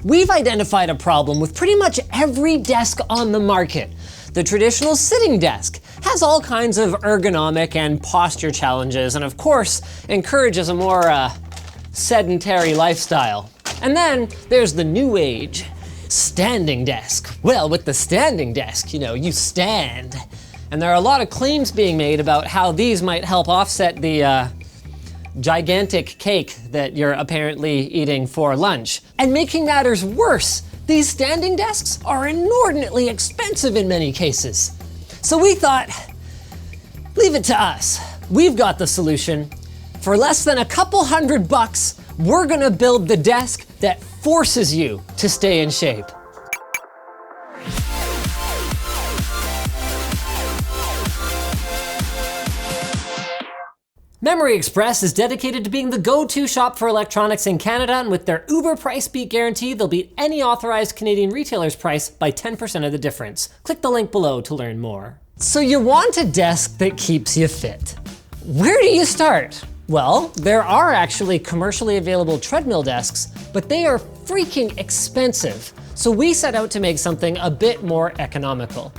We've identified a problem with pretty much every desk on the market. The traditional sitting desk has all kinds of ergonomic and posture challenges, and of course, encourages a more sedentary lifestyle. And then there's the new age standing desk. Well, with the standing desk, you stand. And there are a lot of claims being made about how these might help offset the gigantic cake that you're apparently eating for lunch. And making matters worse, these standing desks are inordinately expensive in many cases. So we thought, leave it to us. We've got the solution. For less than a couple $100, we're gonna build the desk that forces you to stay in shape. Memory Express is dedicated to being the go-to shop for electronics in Canada, and with their Uber price beat guarantee, they'll beat any authorized Canadian retailer's price by 10% of the difference. Click the link below to learn more. So you want a desk that keeps you fit. Where do you start? Well, there are actually commercially available treadmill desks, but they are freaking expensive. So we set out to make something a bit more economical.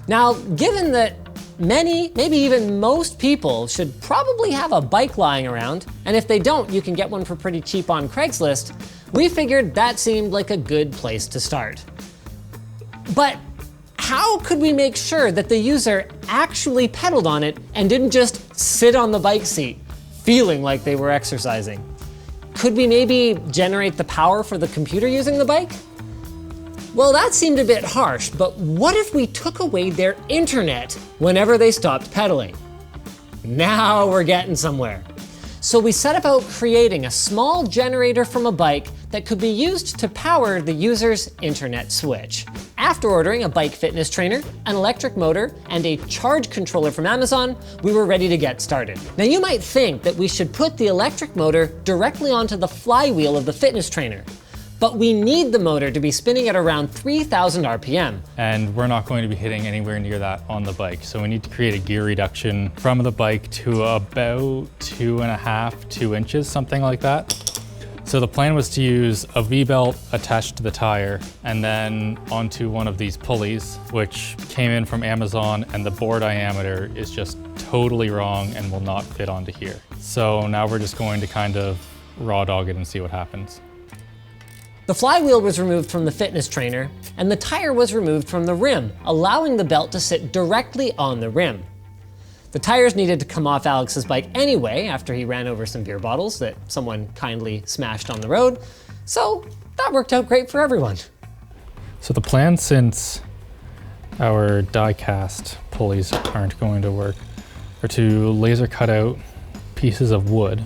Now, given that many, maybe even most people should probably have a bike lying around, and if they don't, you can get one for pretty cheap on Craigslist, we figured that seemed like a good place to start. But how could we make sure that the user actually pedaled on it and didn't just sit on the bike seat, feeling like they were exercising? Could we maybe generate the power for the computer using the bike? Well, that seemed a bit harsh, but what if we took away their internet whenever they stopped pedaling? Now we're getting somewhere. So we set about creating a small generator from a bike that could be used to power the user's internet switch. After ordering a bike fitness trainer, an electric motor, and a charge controller from Amazon, we were ready to get started. Now you might think that we should put the electric motor directly onto the flywheel of the fitness trainer, but we need the motor to be spinning at around 3,000 RPM. And we're not going to be hitting anywhere near that on the bike. So we need to create a gear reduction from the bike to about 2.5, 2 inches, something like that. So the plan was to use a V-belt attached to the tire and then onto one of these pulleys, which came in from Amazon, and the bore diameter is just totally wrong and will not fit onto here. So now we're just going to kind of raw dog it and see what happens. The flywheel was removed from the fitness trainer, and the tire was removed from the rim, allowing the belt to sit directly on the rim. The tires needed to come off Alex's bike anyway after he ran over some beer bottles that someone kindly smashed on the road, so that worked out great for everyone. So the plan, since our die-cast pulleys aren't going to work, are to laser cut out pieces of wood,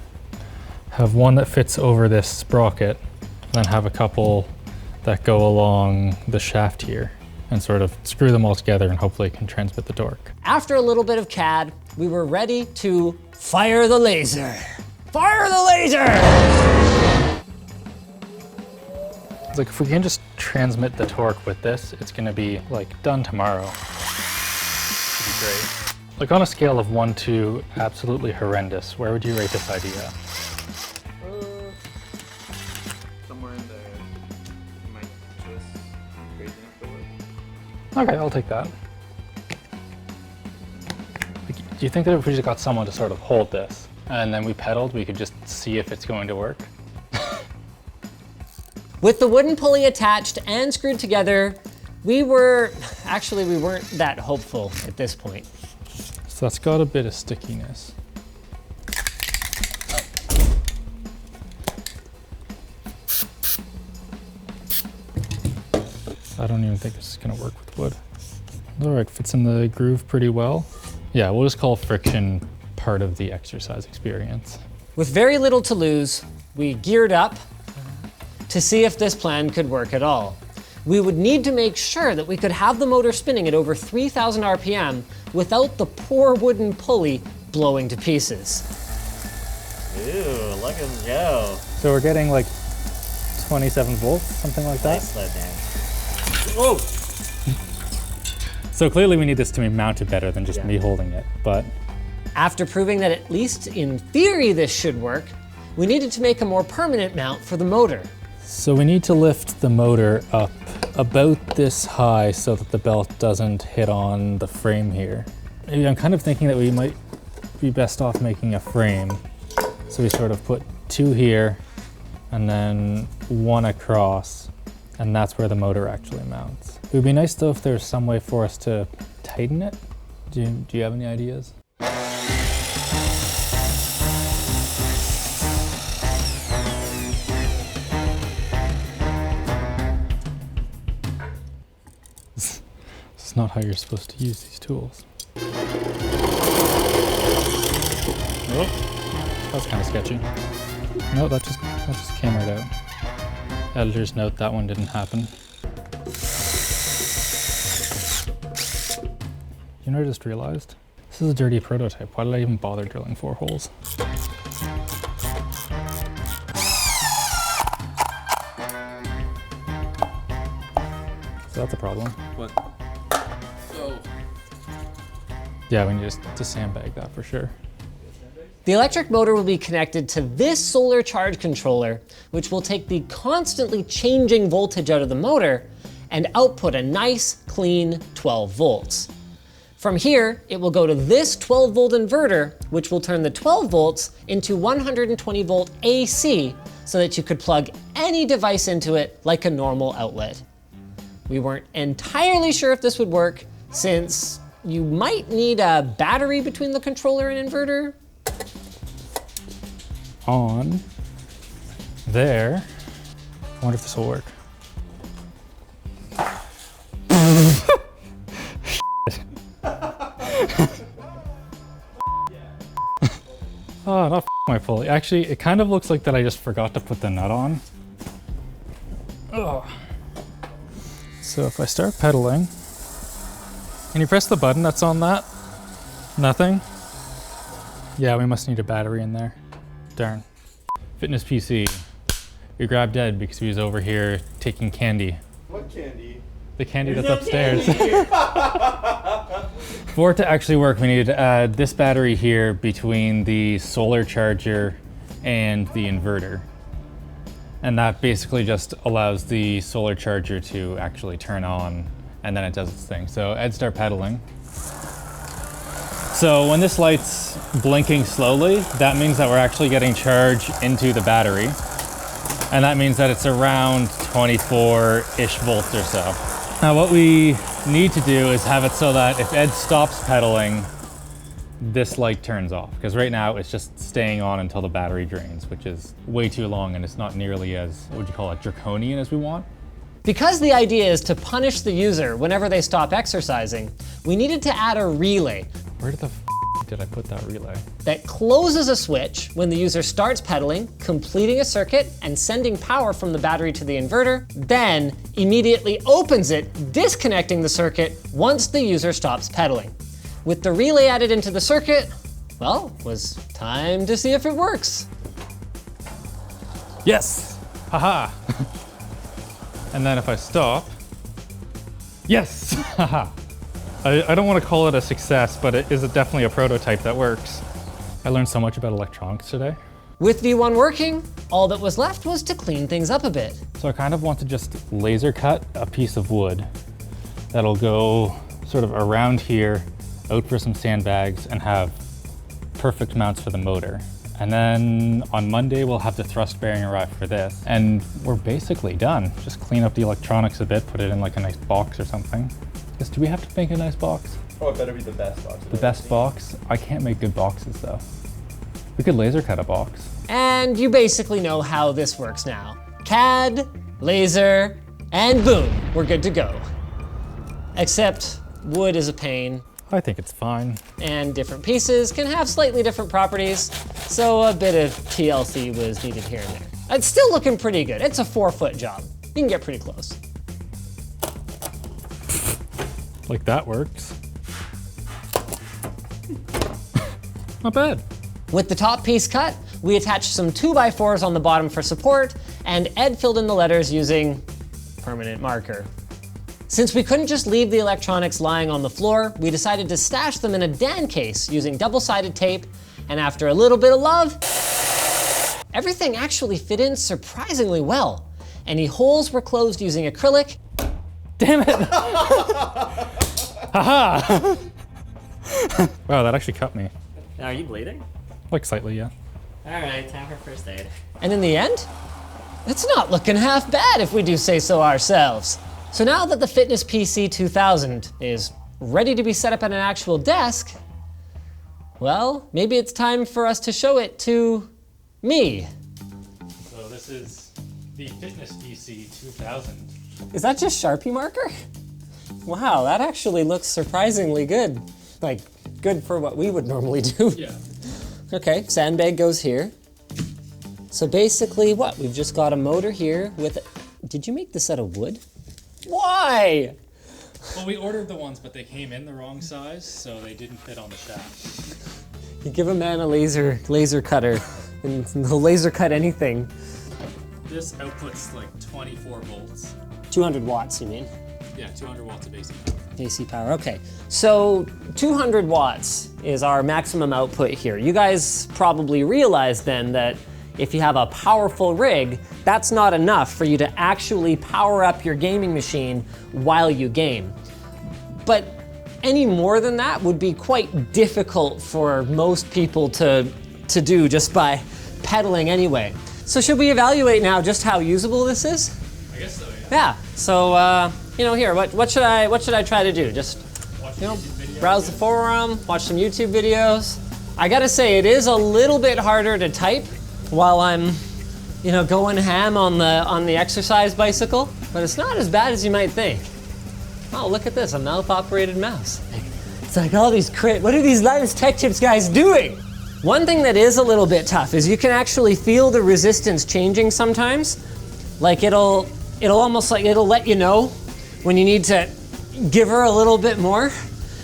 have one that fits over this sprocket, then have a couple that go along the shaft here and sort of screw them all together, and hopefully it can transmit the torque. After a little bit of CAD, we were ready to fire the laser. Fire the laser! It's like, if we can just transmit the torque with this, it's gonna be like done tomorrow. It'd be great. Like, on a scale of 1 to absolutely horrendous, where would you rate this idea? Okay, I'll take that. Do you think that if we just got someone to sort of hold this and then we pedaled, we could just see if it's going to work? With the wooden pulley attached and screwed together, we weren't that hopeful at this point. So that's got a bit of stickiness. I don't even think this is gonna work with wood. All right, fits in the groove pretty well. Yeah, we'll just call friction part of the exercise experience. With very little to lose, we geared up to see if this plan could work at all. We would need to make sure that we could have the motor spinning at over 3,000 RPM without the poor wooden pulley blowing to pieces. Ooh, look at him go. So we're getting like 27 volts, something like that? Nice slow down. Whoa! So clearly we need this to be mounted better than just me holding it, but... After proving that at least in theory this should work, we needed to make a more permanent mount for the motor. So we need to lift the motor up about this high so that the belt doesn't hit on the frame here. Maybe I'm kind of thinking that we might be best off making a frame. So we sort of put 2 here and then 1 across, and that's where the motor actually mounts. It would be nice though if there's some way for us to tighten it. Do you have any ideas? This is not how you're supposed to use these tools. Oh, that's kind of sketchy. No, that just came right out. Editor's note, that one didn't happen. You know what I just realized? This is a dirty prototype. Why did I even bother drilling 4 holes? So that's a problem. What? Oh. Yeah, we need to sandbag that for sure. The electric motor will be connected to this solar charge controller, which will take the constantly changing voltage out of the motor and output a nice, clean 12 volts. From here, it will go to this 12 volt inverter, which will turn the 12 volts into 120 volt AC so that you could plug any device into it like a normal outlet. We weren't entirely sure if this would work, since you might need a battery between the controller and inverter. On there. I wonder if this will work. Oh, not my pulley. Actually, it kind of looks like that I just forgot to put the nut on. Ugh. So if I start pedaling, can you press the button that's on that? Nothing? Yeah, we must need a battery in there. Darn. Fitness PC. We grabbed Ed because he was over here taking candy. What candy? The candy that's upstairs. For it to actually work, we needed to add this battery here between the solar charger and the inverter. And that basically just allows the solar charger to actually turn on, and then it does its thing. So Ed, start pedaling. So when this light's blinking slowly, that means that we're actually getting charge into the battery. And that means that it's around 24-ish volts or so. Now what we need to do is have it so that if Ed stops pedaling, this light turns off. Because right now it's just staying on until the battery drains, which is way too long and it's not nearly as, what would you call it, draconian as we want. Because the idea is to punish the user whenever they stop exercising, we needed to add a relay. Where the f did I put that relay? That closes a switch when the user starts pedaling, completing a circuit and sending power from the battery to the inverter, then immediately opens it, disconnecting the circuit once the user stops pedaling. With the relay added into the circuit, well, it was time to see if it works. Yes! Haha! And then if I stop, yes! Haha! I don't want to call it a success, but it is definitely a prototype that works. I learned so much about electronics today. With V1 working, all that was left was to clean things up a bit. So I kind of want to just laser cut a piece of wood that'll go sort of around here, out for some sandbags, and have perfect mounts for the motor. And then on Monday, we'll have the thrust bearing arrive for this. And we're basically done. Just clean up the electronics a bit, put it in like a nice box or something. Because do we have to make a nice box? Oh, it better be the best box. The best box? I can't make good boxes though. We could laser cut a box. And you basically know how this works now. CAD, laser, and boom, we're good to go. Except wood is a pain. I think it's fine. And different pieces can have slightly different properties, so a bit of TLC was needed here and there. It's still looking pretty good. It's a 4-foot job. You can get pretty close. Like that works. Not bad. With the top piece cut, we attached some 2x4s on the bottom for support, and Ed filled in the letters using permanent marker. Since we couldn't just leave the electronics lying on the floor, we decided to stash them in a Dan case using double-sided tape, and after a little bit of love, everything actually fit in surprisingly well. Any holes were closed using acrylic. Damn it! Haha! Wow, that actually cut me. Are you bleeding? Like slightly, yeah. All right, time for first aid. And in the end, it's not looking half bad if we do say so ourselves. So now that the Fitness PC 2000 is ready to be set up at an actual desk, well, maybe it's time for us to show it to me. So this is the Fitness PC 2000. Is that just Sharpie marker? Wow, that actually looks surprisingly good. Like, good for what we would normally do. Yeah. Okay, sandbag goes here. So basically what? We've just got a motor here with, did you make this out of wood? Why? Well, we ordered the ones, but they came in the wrong size, so they didn't fit on the shaft. You give a man a laser cutter, and he'll laser cut anything. This outputs like 24 volts. 200 watts, you mean? Yeah, 200 watts of AC power. AC power, okay. So 200 watts is our maximum output here. You guys probably realize then that if you have a powerful rig, that's not enough for you to actually power up your gaming machine while you game. But any more than that would be quite difficult for most people to do just by pedaling anyway. So should we evaluate now just how usable this is? I guess so, yeah. Yeah, so you know, here, what should I try to do? Just, you know, browse the forum, watch some YouTube videos. I gotta say, it is a little bit harder to type while I'm, you know, going ham on the exercise bicycle, but it's not as bad as you might think. Oh, look at this, a mouth-operated mouse. It's like all these what are these Linus Tech Tips guys doing? One thing that is a little bit tough is you can actually feel the resistance changing sometimes. Like it'll almost like, it'll let you know when you need to give her a little bit more.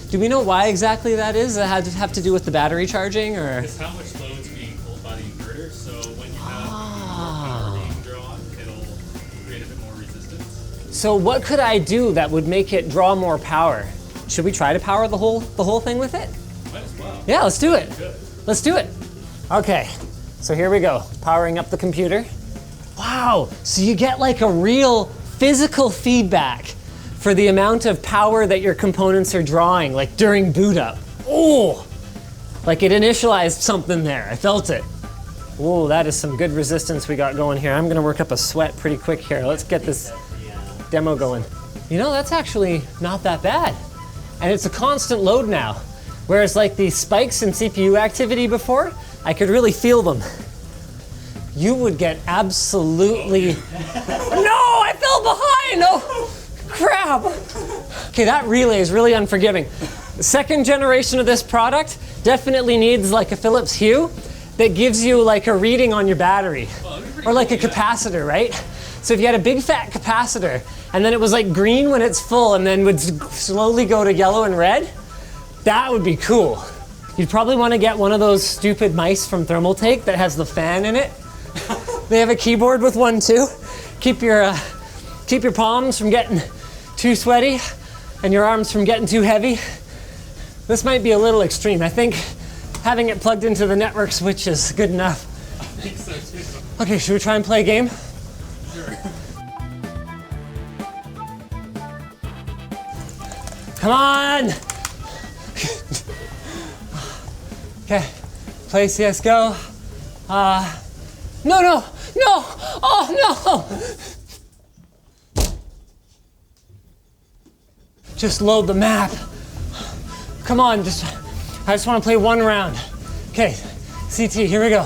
Do we know why exactly that is? Does it have to do with the battery charging, or? It's how much load's being pulled by the inverter, so when you have more power being drawn, it'll create a bit more resistance. So what could I do that would make it draw more power? Should we try to power the whole thing with it? Might as well. Yeah, let's do it. Good. Let's do it. Okay, so here we go, powering up the computer. Wow, so you get like a real physical feedback for the amount of power that your components are drawing, like during boot up. Oh, like it initialized something there, I felt it. Oh, that is some good resistance we got going here. I'm gonna work up a sweat pretty quick here. Let's get this demo going. You know, that's actually not that bad. And it's a constant load now. Whereas like the spikes in CPU activity before, I could really feel them. You would get absolutely, no, I fell behind, oh, crap. Okay, that relay is really unforgiving. The second generation of this product definitely needs like a Philips Hue that gives you like a reading on your battery, or like a capacitor, right? So if you had a big fat capacitor and then it was like green when it's full and then would slowly go to yellow and red, that would be cool. You'd probably want to get one of those stupid mice from Thermaltake that has the fan in it. They have a keyboard with one too. Keep your palms from getting too sweaty and your arms from getting too heavy. This might be a little extreme. I think having it plugged into the network switch is good enough. I think so too. Okay, should we try and play a game? Sure. Come on! Okay, play CSGO. No! Oh no! Just load the map. Come on, I just want to play one round. Okay, CT, here we go.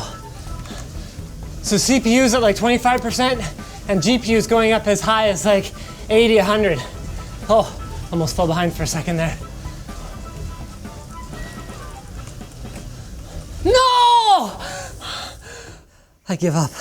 So CPU's at like 25% and GPU's going up as high as like 80, 100. Oh, almost fell behind for a second there. No! I give up.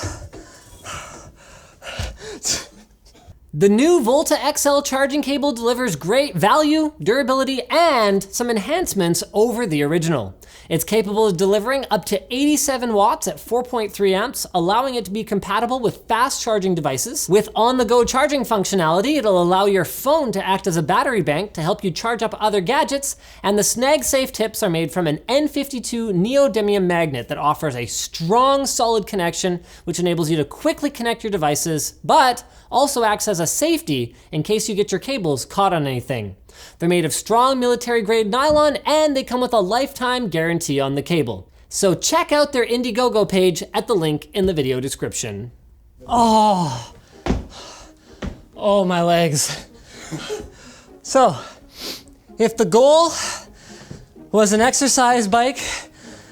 The new Volta XL charging cable delivers great value, durability, and some enhancements over the original. It's capable of delivering up to 87 watts at 4.3 amps, allowing it to be compatible with fast charging devices. With on-the-go charging functionality, it'll allow your phone to act as a battery bank to help you charge up other gadgets, and the snag-safe tips are made from an N52 neodymium magnet that offers a strong, solid connection, which enables you to quickly connect your devices, but also acts as a safety in case you get your cables caught on anything. They're made of strong military-grade nylon, and they come with a lifetime guarantee on the cable. So check out their Indiegogo page at the link in the video description. Oh, my legs. So, if the goal was an exercise bike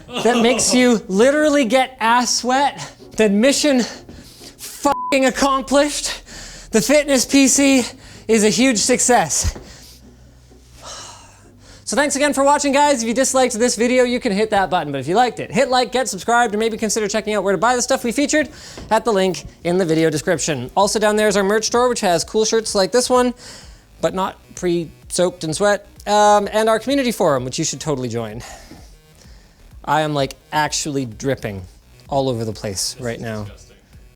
that makes you literally get ass sweat, then mission fucking accomplished. The fitness PC is a huge success. So thanks again for watching, guys. If you disliked this video, you can hit that button, but if you liked it, hit like, get subscribed, or maybe consider checking out where to buy the stuff we featured at the link in the video description. Also down there is our merch store, which has cool shirts like this one, but not pre-soaked in sweat, and our community forum, which you should totally join. I am like actually dripping all over the place right now.